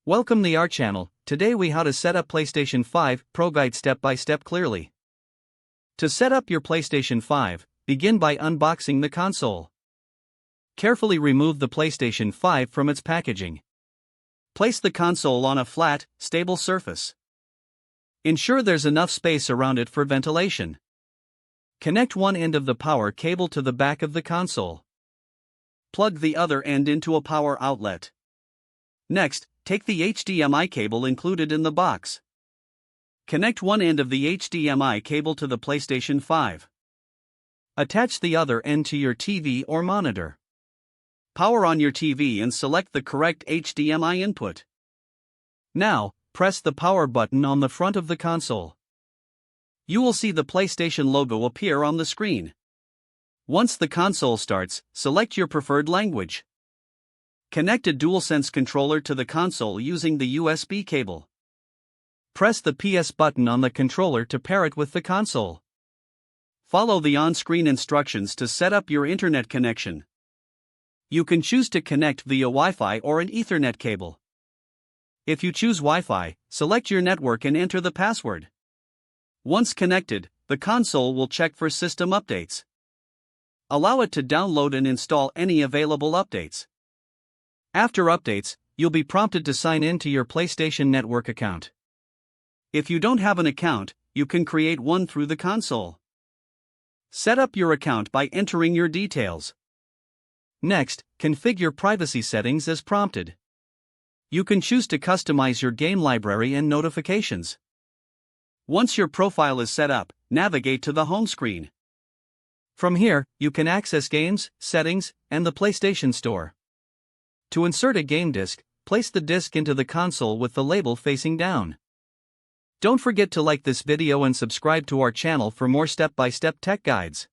Welcome to our channel. Today we how to set up PlayStation 5 Pro Guide step by step clearly. To set up your PlayStation 5, begin by unboxing the console. Carefully remove the PlayStation 5 from its packaging. Place the console on a flat, stable surface. Ensure there's enough space around it for ventilation. Connect one end of the power cable to the back of the console. Plug the other end into a power outlet. Next, take the HDMI cable included in the box. Connect one end of the HDMI cable to the PlayStation 5. Attach the other end to your TV or monitor. Power on your TV and select the correct HDMI input. Now, press the power button on the front of the console. You will see the PlayStation logo appear on the screen. Once the console starts, select your preferred language. Connect a DualSense controller to the console using the USB cable. Press the PS button on the controller to pair it with the console. Follow the on-screen instructions to set up your internet connection. You can choose to connect via Wi-Fi or an Ethernet cable. If you choose Wi-Fi, select your network and enter the password. Once connected, the console will check for system updates. Allow it to download and install any available updates. After updates, you'll be prompted to sign in to your PlayStation Network account. If you don't have an account, you can create one through the console. Set up your account by entering your details. Next, configure privacy settings as prompted. You can choose to customize your game library and notifications. Once your profile is set up, navigate to the home screen. From here, you can access games, settings, and the PlayStation Store. To insert a game disc, place the disc into the console with the label facing down. Don't forget to like this video and subscribe to our channel for more step-by-step tech guides.